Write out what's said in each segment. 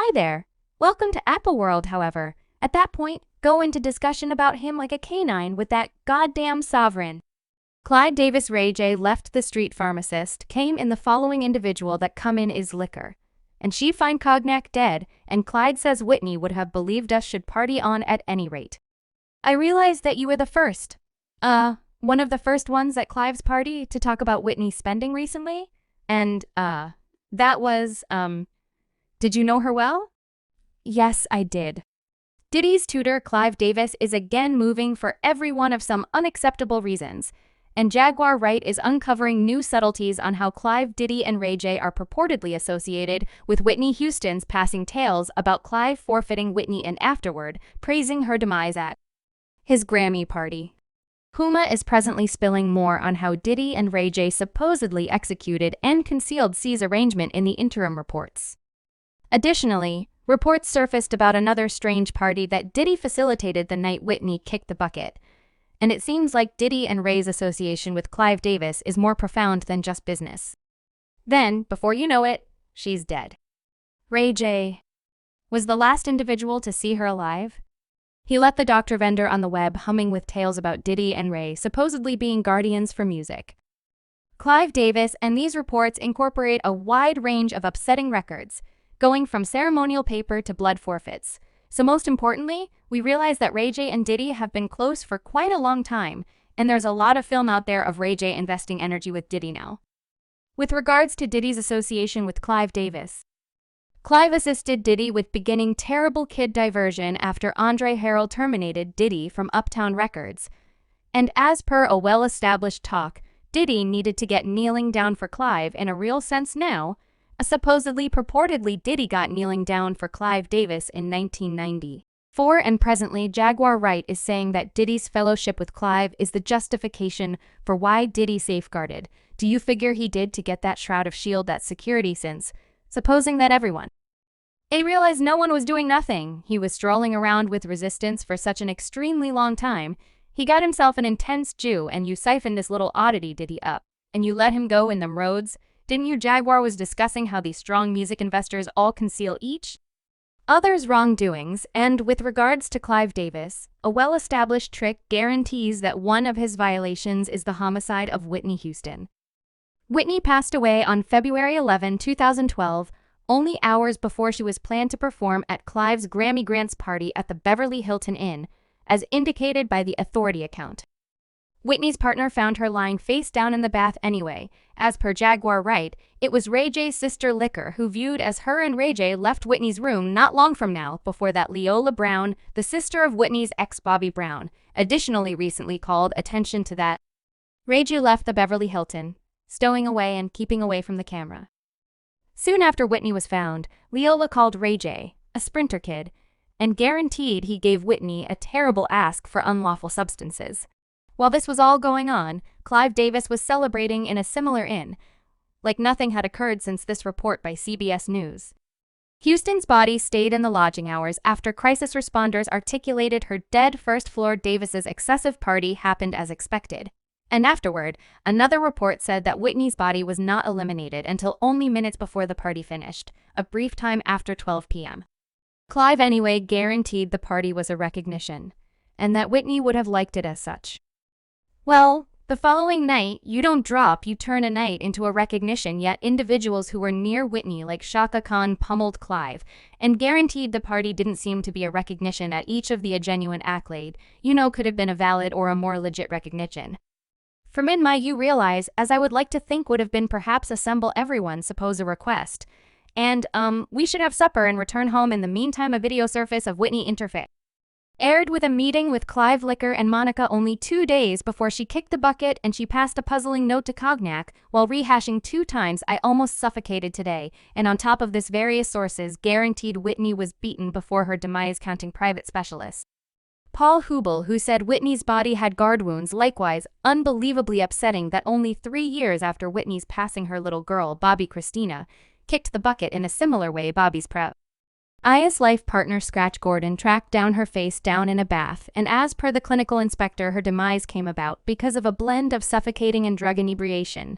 Hi there. Welcome to Apple World, however. At that point, go into discussion about him like a canine with that goddamn sovereign. Clive Davis Ray J left the street pharmacist, came in the following individual that come in is liquor. And she find Cognac dead, and Clyde says Whitney would have believed us should party on at any rate. I realized that you were the first. One of the first ones at Clive's party to talk about Whitney's spending recently? And, that was, did you know her well? Yes, I did. Diddy's tutor, Clive Davis, is again moving for every one of some unacceptable reasons, and Jaguar Wright is uncovering new subtleties on how Clive, Diddy, and Ray J are purportedly associated, with Whitney Houston's passing tales about Clive forfeiting Whitney and afterward praising her demise at his Grammy party. Huma is presently spilling more on how Diddy and Ray J supposedly executed and concealed C's arrangement in the interim reports. Additionally, reports surfaced about another strange party that Diddy facilitated the night Whitney kicked the bucket, and it seems like Diddy and Ray's association with Clive Davis is more profound than just business. Then, before you know it, she's dead. Ray J was the last individual to see her alive. He let the doctor vendor on the web humming with tales about Diddy and Ray supposedly being guardians for music. Clive Davis and these reports incorporate a wide range of upsetting records, going from ceremonial paper to blood forfeits. So most importantly, we realize that Ray J and Diddy have been close for quite a long time, and there's a lot of film out there of Ray J investing energy with Diddy now. With regards to Diddy's association with Clive Davis, Clive assisted Diddy with beginning Terrible Kid diversion after Andre Harrell terminated Diddy from Uptown Records. And as per a well-established talk, Diddy needed to get kneeling down for Clive in a real sense now. Supposedly, purportedly, Diddy got kneeling down for Clive Davis in 1994, and presently, Jaguar Wright is saying that Diddy's fellowship with Clive is the justification for why Diddy safeguarded. Do you figure he did to get that shroud of shield, that security, since supposing that everyone realized no one was doing nothing, he was strolling around with resistance for such an extremely long time, he got himself an intense Jew, and you siphoned this little oddity Diddy up, and you let him go in them roads? Didn't you? Jaguar was discussing how these strong music investors all conceal each other's wrongdoings, and with regards to Clive Davis, a well-established trick guarantees that one of his violations is the homicide of Whitney Houston. Whitney passed away on February 11, 2012, only hours before she was planned to perform at Clive's Grammy Grants party at the Beverly Hilton Inn, as indicated by the Authority account. Whitney's partner found her lying face down in the bath anyway. As per Jaguar Wright, it was Ray J's sister Liquor who viewed as her and Ray J left Whitney's room not long from now, before that Leola Brown, the sister of Whitney's ex Bobby Brown, additionally recently called attention to that Ray J left the Beverly Hilton, stowing away and keeping away from the camera. Soon after Whitney was found, Leola called Ray J a sprinter kid, and guaranteed he gave Whitney a terrible ask for unlawful substances. While this was all going on, Clive Davis was celebrating in a similar inn, like nothing had occurred since this report by CBS News. Houston's body stayed in the lodging hours after crisis responders articulated her dead first floor. Davis's excessive party happened as expected. And afterward, another report said that Whitney's body was not eliminated until only minutes before the party finished, a brief time after 12 p.m. Clive anyway guaranteed the party was a recognition, and that Whitney would have liked it as such. Well, the following night, you don't drop, you turn a night into a recognition, yet individuals who were near Whitney like Shaka Khan pummeled Clive, and guaranteed the party didn't seem to be a recognition at each of the a genuine accolade, could have been a valid or a more legit recognition. From in my you realize, as I would like to think would have been perhaps assemble everyone, suppose a request. And, we should have supper and return home. In the meantime, a video surface of Whitney interface aired with a meeting with Clive, Liquor, and Monica only 2 days before she kicked the bucket, and she passed a puzzling note to Cognac while rehashing 2 times, "I almost suffocated today," and on top of this various sources guaranteed Whitney was beaten before her demise, counting private specialist Paul Hubel, who said Whitney's body had guard wounds. Likewise, unbelievably upsetting that only 3 years after Whitney's passing, her little girl, Bobby Christina, kicked the bucket in a similar way. Bobby's Aya's life partner Scratch Gordon tracked down her face down in a bath, and as per the clinical inspector, her demise came about because of a blend of suffocating and drug inebriation.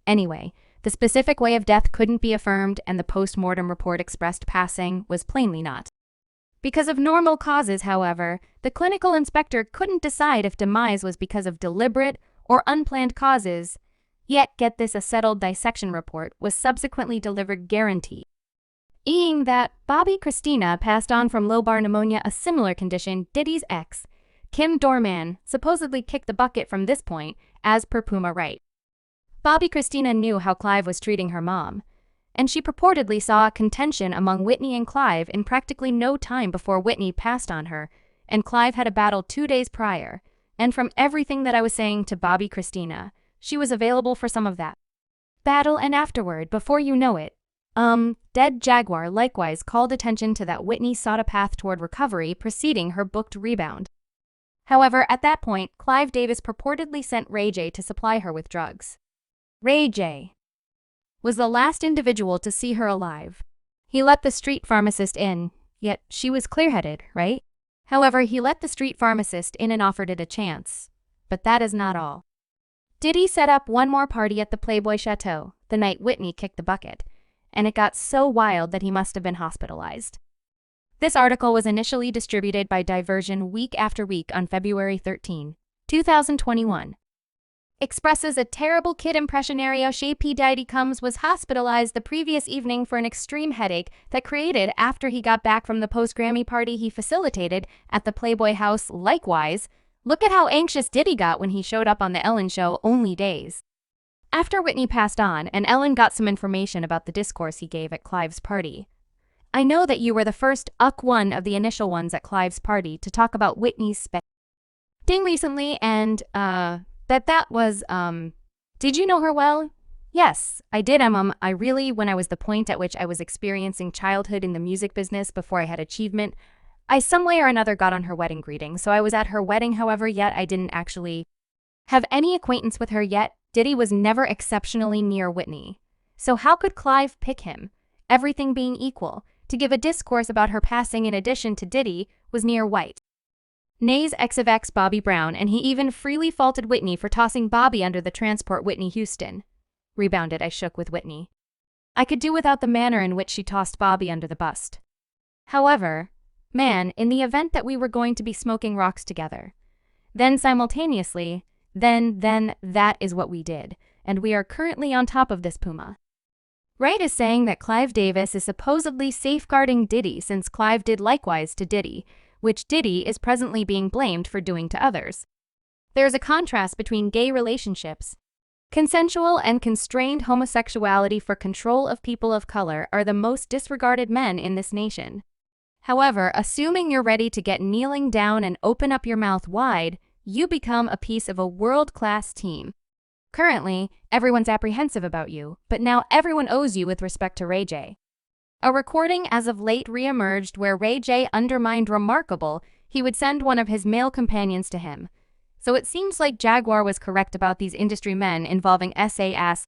Anyway, The specific way of death couldn't be affirmed, and the post-mortem report expressed passing was plainly not. Because of normal causes, however, the clinical inspector couldn't decide if demise was because of deliberate or unplanned causes. Yet, get this, a settled dissection report was subsequently delivered guaranteeing that Bobby Christina passed on from lobar pneumonia, a similar condition. Diddy's ex, Kim Dorman, supposedly kicked the bucket from this point, as per M3RDER Wright. Bobby Christina knew how Clive was treating her mom, and she purportedly saw a contention among Whitney and Clive in practically no time before Whitney passed on her, and Clive had a battle 2 days prior, and from everything that I was saying to Bobby Christina, she was available for some of that battle, and afterward, before you know it, dead Jaguar likewise called attention to that Whitney sought a path toward recovery preceding her booked rebound. However, at that point, Clive Davis purportedly sent Ray J to supply her with drugs. Ray J was the last individual to see her alive. He let the street pharmacist in, yet she was clear-headed, right? However, he let the street pharmacist in and offered it a chance. But that is not all. Diddy set up one more party at the Playboy Chateau the night Whitney kicked the bucket, and it got so wild that he must have been hospitalized. This article was initially distributed by Diversion week after week on February 13, 2021. Expresses a terrible kid impressionario. P. Diddy Combs was hospitalized the previous evening for an extreme headache that created after he got back from the post-Grammy party he facilitated at the Playboy house. Likewise, look at how anxious Diddy got when he showed up on The Ellen Show only days after Whitney passed on, and Ellen got some information about the discourse he gave at Clive's party. I know that you were the first one of the initial ones at Clive's party to talk about Whitney's ding recently, and that was, did you know her well? Yes, I did, I really, when I was the point at which I was experiencing childhood in the music business before I had achievement, I some way or another got on her wedding greeting, so I was at her wedding, however, yet I didn't actually have any acquaintance with her yet. Diddy was never exceptionally near Whitney. So how could Clive pick him, everything being equal, to give a discourse about her passing in addition to Diddy was near White? Nay's ex of ex Bobby Brown, and he even freely faulted Whitney for tossing Bobby under the transport. Whitney Houston rebounded. I shook with Whitney. I could do without the manner in which she tossed Bobby under the bus. However, man, in the event that we were going to be smoking rocks together, then simultaneously, then that is what we did, and we are currently on top of this Puma. Wright is saying that Clive Davis is supposedly safeguarding Diddy since Clive did likewise to Diddy, which Diddy is presently being blamed for doing to others. There is a contrast between gay relationships. Consensual and constrained homosexuality for control of people of color are the most disregarded men in this nation. However, assuming you're ready to get kneeling down and open up your mouth wide, you become a piece of a world-class team. Currently, everyone's apprehensive about you, but now everyone owes you with respect to Ray J. A recording as of late re-emerged where Ray J undermined Remarkable he would send one of his male companions to him. So it seems like Jaguar was correct about these industry men involving SAS